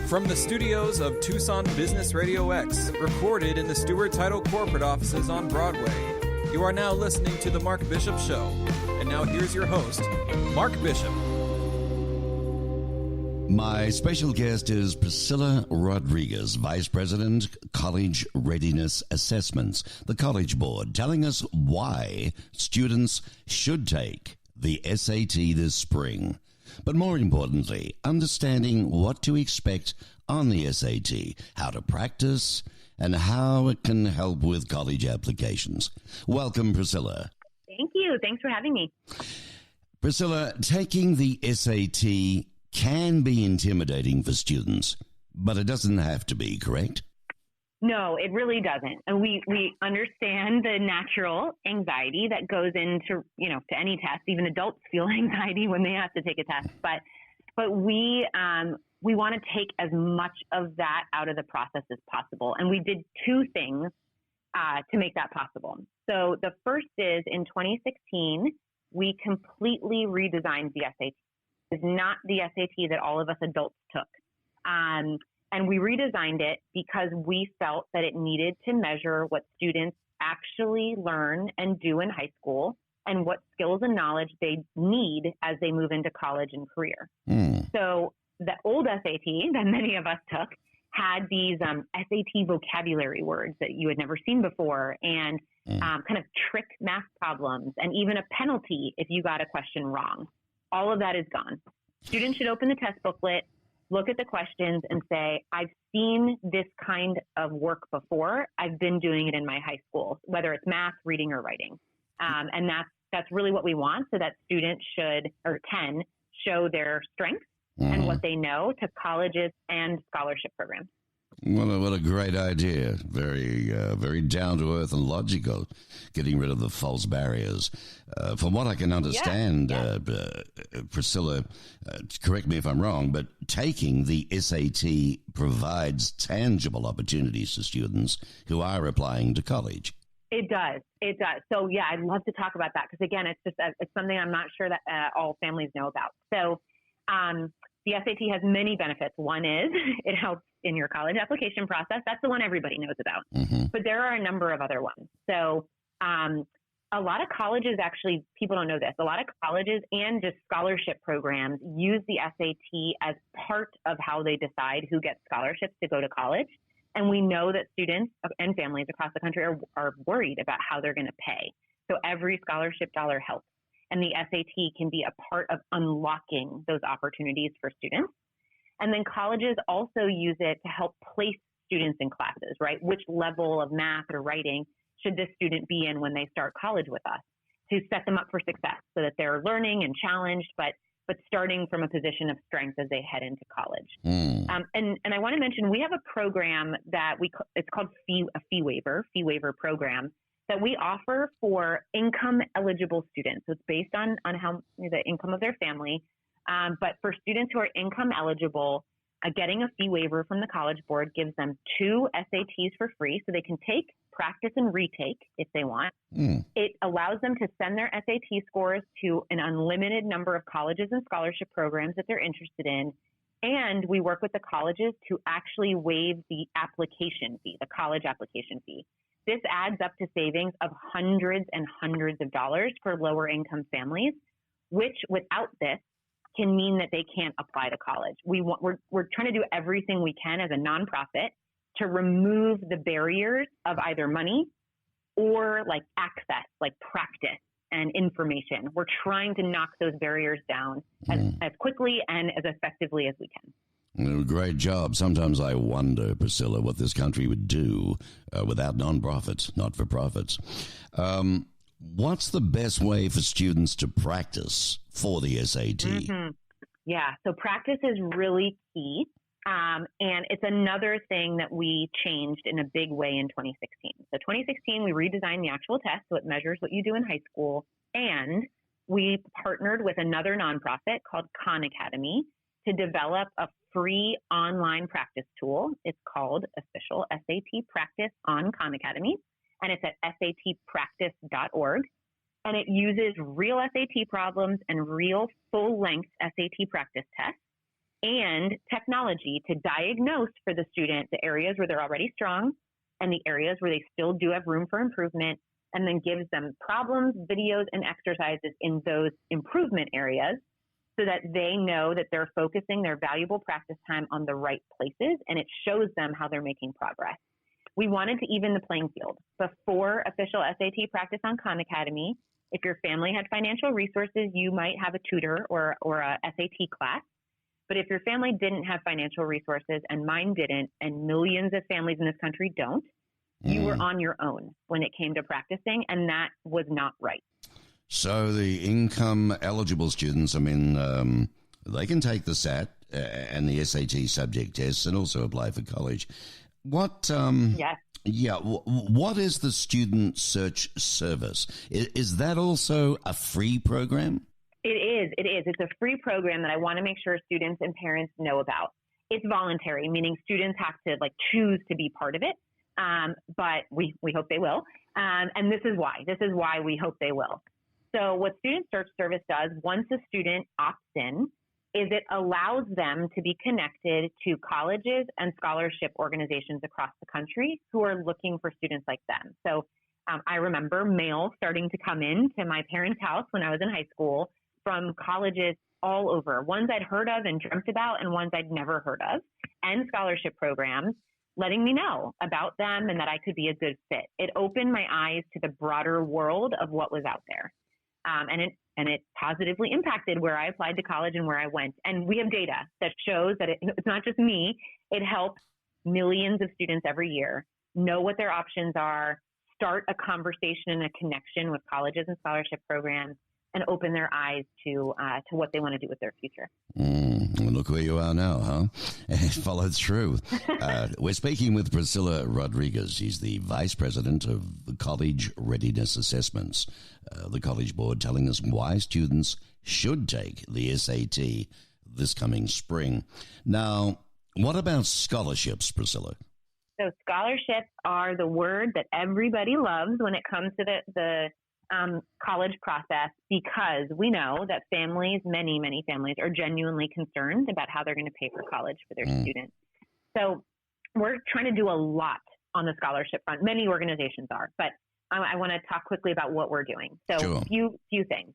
From the studios of Tucson Business Radio X, recorded in the Stewart Title corporate offices on Broadway, you are now listening to The Mark Bishop Show. And now here's your host, Mark Bishop. My special guest is Priscilla Rodriguez, Vice President, College Readiness Assessments, the College Board, telling us why students should take the SAT this spring. But more importantly, understanding what to expect on the SAT, how to practice, and how it can help with college applications. Welcome, Priscilla. Thank you. Thanks for having me. Priscilla, taking the SAT can be intimidating for students, but it doesn't have to be, correct? No, it really doesn't. And we understand the natural anxiety that goes into, to any test. Even adults feel anxiety when they have to take a test. But we want to take as much of that out of the process as possible. And we did two things to make that possible. So the first is in 2016, we completely redesigned the SAT. It's not the SAT that all of us adults took. And we redesigned it because we felt that it needed to measure what students actually learn and do in high school and what skills and knowledge they need as they move into college and career. So the old SAT that many of us took had these SAT vocabulary words that you had never seen before and kind of trick math problems and even a penalty if you got a question wrong. All of that is gone. Students should open the test booklet, look at the questions and say, I've seen this kind of work before. I've been doing it in my high school, whether it's math, reading, or writing. And that's really what we want so that students can show their strengths and what they know to colleges and scholarship programs. What a great idea. Very down to earth and logical, getting rid of the false barriers. From what I can understand, Priscilla, correct me if I'm wrong, but taking the SAT provides tangible opportunities to students who are applying to college. It does. So, I'd love to talk about that because, again, it's something I'm not sure that all families know about. So, the SAT has many benefits. One is it helps in your college application process. That's the one everybody knows about. But there are a number of other ones. So a lot of colleges, actually, people don't know this, a lot of colleges and just scholarship programs use the SAT as part of how they decide who gets scholarships to go to college. And we know that students and families across the country are worried about how they're going to pay. So every scholarship dollar helps. And the SAT can be a part of unlocking those opportunities for students. And then colleges also use it to help place students in classes, right? Which level of math or writing should this student be in when they start college with us to set them up for success so that they're learning and challenged, but starting from a position of strength as they head into college. And I want to mention, we have a program that it's called a fee waiver program that we offer for income eligible students. So it's based on how the income of their family. But for students who are income eligible, getting a fee waiver from the College Board gives them 2 SATs for free, so they can take, practice, and retake if they want. It allows them to send their SAT scores to an unlimited number of colleges and scholarship programs that they're interested in. And we work with the colleges to actually waive the application fee, the college application fee. This adds up to savings of hundreds and hundreds of dollars for lower income families, which without this can mean that they can't apply to college. We're trying to do everything we can as a nonprofit to remove the barriers of either money or like access, like practice and information. We're trying to knock those barriers down as quickly and as effectively as we can. Great job. Sometimes I wonder, Priscilla, what this country would do without nonprofits, not-for-profits. What's the best way for students to practice for the SAT? Yeah, so practice is really key. And it's another thing that we changed in a big way in 2016. So 2016, we redesigned the actual test so it measures what you do in high school. And we partnered with another nonprofit called Khan Academy to develop a free online practice tool. It's called Official SAT Practice on Khan Academy, and it's at satpractice.org. And it uses real SAT problems and real full-length SAT practice tests and technology to diagnose for the student the areas where they're already strong and the areas where they still do have room for improvement, and then gives them problems, videos, and exercises in those improvement areas so that they know that they're focusing their valuable practice time on the right places, and it shows them how they're making progress. We wanted to even the playing field. Before official SAT practice on Khan Academy, if your family had financial resources, you might have a tutor or a SAT class. But if your family didn't have financial resources, and mine didn't, and millions of families in this country don't, you were on your own when it came to practicing, and that was not right. So the income eligible students, I mean, they can take the SAT and the SAT subject tests and also apply for college. What? Yes. Yeah. What is the Student Search Service? Is that also a free program? It is. It's a free program that I want to make sure students and parents know about. It's voluntary, meaning students have to choose to be part of it. But we hope they will. And this is why. This is why we hope they will. So what Student Search Service does once a student opts in is it allows them to be connected to colleges and scholarship organizations across the country who are looking for students like them. So I remember mail starting to come in to my parents' house when I was in high school from colleges all over, ones I'd heard of and dreamt about and ones I'd never heard of, and scholarship programs letting me know about them and that I could be a good fit. It opened my eyes to the broader world of what was out there. And it positively impacted where I applied to college and where I went. And we have data that shows that it's not just me. It helps millions of students every year know what their options are, start a conversation and a connection with colleges and scholarship programs, and open their eyes to what they want to do with their future. Look where you are now, huh? It followed through. We're speaking with Priscilla Rodriguez. She's the Vice President of the College Readiness Assessments, the College Board, telling us why students should take the SAT this coming spring. Now, what about scholarships, Priscilla? So scholarships are the word that everybody loves when it comes to the college process, because we know that families, many families, are genuinely concerned about how they're going to pay for college for their students. So we're trying to do a lot on the scholarship front. Many organizations are, but I want to talk quickly about what we're doing. So Sure. few things.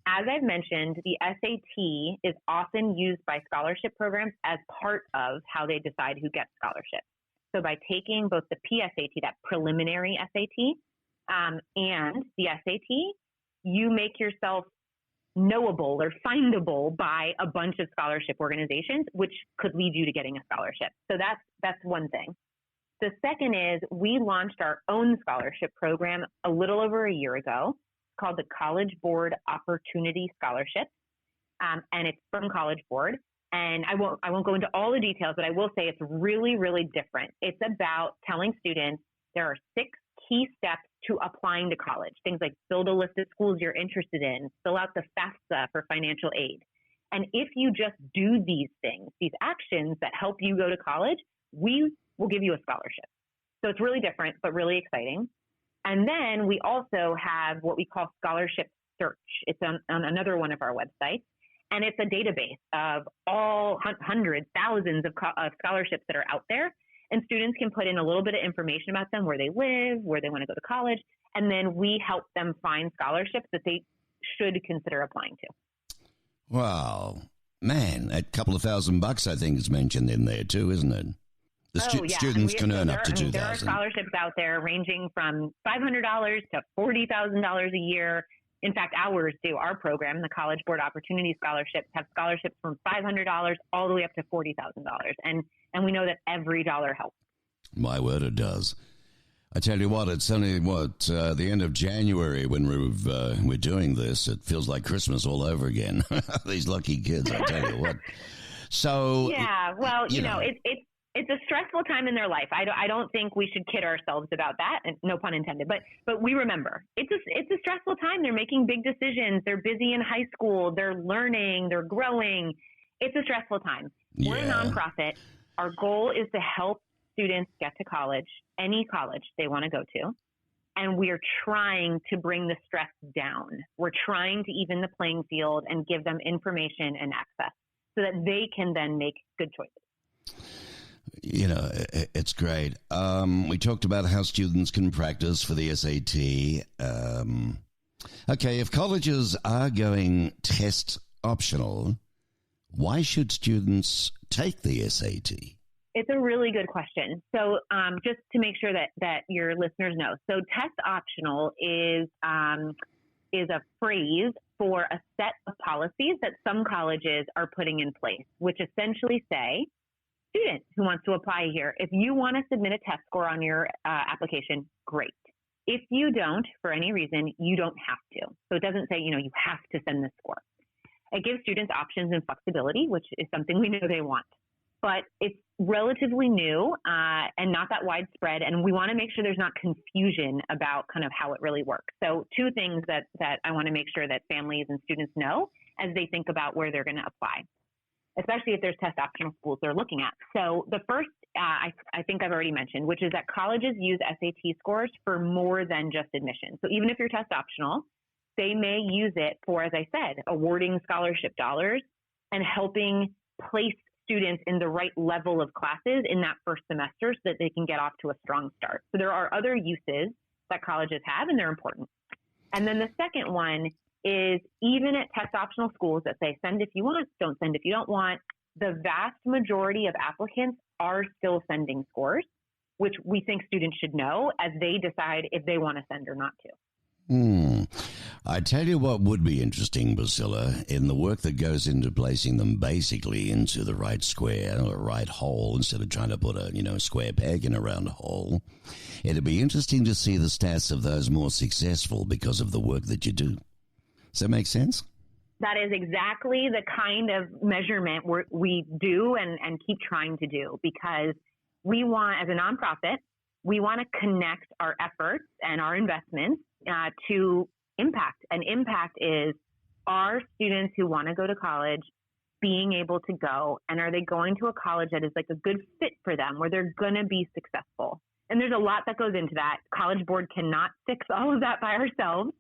As I've mentioned, the SAT is often used by scholarship programs as part of how they decide who gets scholarships. So by taking both the PSAT, that preliminary SAT, and the SAT, you make yourself knowable or findable by a bunch of scholarship organizations, which could lead you to getting a scholarship. So that's one thing. The second is we launched our own scholarship program a little over a year ago. It's called the College Board Opportunity Scholarship, and it's from College Board. And I won't go into all the details, but I will say it's really, really different. It's about telling students there are 6 key steps to applying to college. Things like build a list of schools you're interested in, fill out the FAFSA for financial aid. And if you just do these things, these actions that help you go to college, we will give you a scholarship. So it's really different, but really exciting. And then we also have what we call Scholarship Search. It's on another one of our websites. And it's a database of all hundreds, thousands of scholarships that are out there. And students can put in a little bit of information about them, where they live, where they want to go to college, and then we help them find scholarships that they should consider applying to. Wow. Man, a couple of $1,000 I think is mentioned in there too, isn't it? The students can earn up to $2,000. There are scholarships out there ranging from $500 to $40,000 a year. In fact, ours do. Our program, the College Board Opportunity Scholarships, have scholarships from $500 all the way up to $40,000. And we know that every dollar helps. My word, it does. I tell you what, it's only, the end of January when we're doing this. It feels like Christmas all over again. These lucky kids, I tell you what. So yeah, well, you know, it's a stressful time in their life. I don't think we should kid ourselves about that, and no pun intended. But we remember it's a stressful time. They're making big decisions. They're busy in high school. They're learning. They're growing. It's a stressful time. Yeah. We're a nonprofit. Our goal is to help students get to college, any college they want to go to, and we're trying to bring the stress down. We're trying to even the playing field and give them information and access. so that they can then make good choices. You know, it's great. We talked about how students can practice for the SAT. Okay, if colleges are going test optional, why should students take the SAT? It's a really good question. So just to make sure that your listeners know, so test optional is a phrase for a set of policies that some colleges are putting in place, which essentially say, student who wants to apply here, if you want to submit a test score on your application, great. If you don't, for any reason, you don't have to. So it doesn't say, you have to send this score. It gives students options and flexibility, which is something we know they want. But it's relatively new and not that widespread, and we want to make sure there's not confusion about kind of how it really works. So two things that I want to make sure that families and students know as they think about where they're going to apply, especially if there's test optional schools they're looking at. So the first, I think I've already mentioned, which is that colleges use SAT scores for more than just admission. So even if you're test optional, they may use it for, as I said, awarding scholarship dollars and helping place students in the right level of classes in that first semester so that they can get off to a strong start. So there are other uses that colleges have, and they're important. And then the second one is, even at test optional schools that say send if you want, don't send if you don't want, the vast majority of applicants are still sending scores, which we think students should know as they decide if they want to send or not to. I tell you what would be interesting, Priscilla, in the work that goes into placing them basically into the right square or right hole instead of trying to put a square peg in a round hole. It'd be interesting to see the stats of those more successful because of the work that you do. Does that make sense? That is exactly the kind of measurement we do and keep trying to do, because we want, as a nonprofit, we want to connect our efforts and our investments to impact. And impact is, are students who want to go to college being able to go, and are they going to a college that is like a good fit for them, where they're going to be successful? And there's a lot that goes into that. College Board cannot fix all of that by ourselves,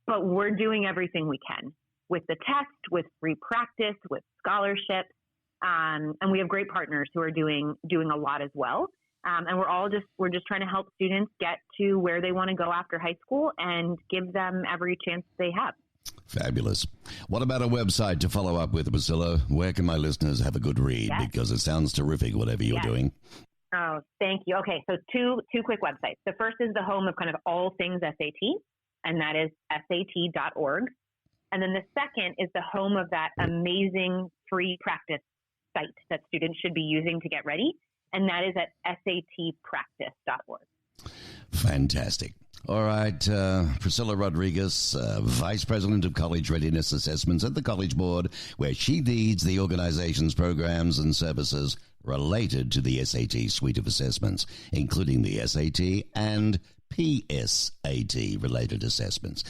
but we're doing everything we can with the test, with free practice, with scholarships. And we have great partners who are doing a lot as well. And we're just trying to help students get to where they want to go after high school and give them every chance they have. Fabulous. What about a website to follow up with, Priscilla? Where can my listeners have a good read? Yes. Because it sounds terrific, whatever you're doing. Oh, thank you. Okay, so two quick websites. The first is the home of kind of all things SAT, and that is sat.org. And then the second is the home of that amazing free practice site that students should be using to get ready, and that is at satpractice.org. Fantastic. All right, Priscilla Rodriguez, Vice President of College Readiness Assessments at the College Board, where she leads the organization's programs and services related to the SAT suite of assessments, including the SAT and PSAT-related assessments.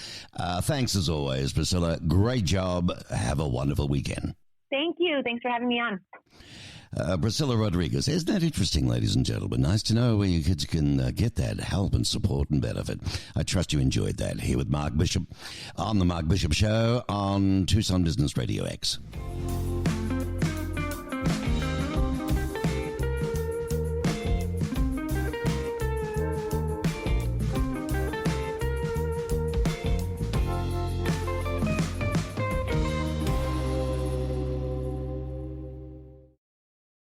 Thanks as always, Priscilla. Great job. Have a wonderful weekend. Thank you. Thanks for having me on. Priscilla Rodriguez. Isn't that interesting, ladies and gentlemen? Nice to know where you kids can get that help and support and benefit. I trust you enjoyed that. Here with Mark Bishop on The Mark Bishop Show on Tucson Business Radio X.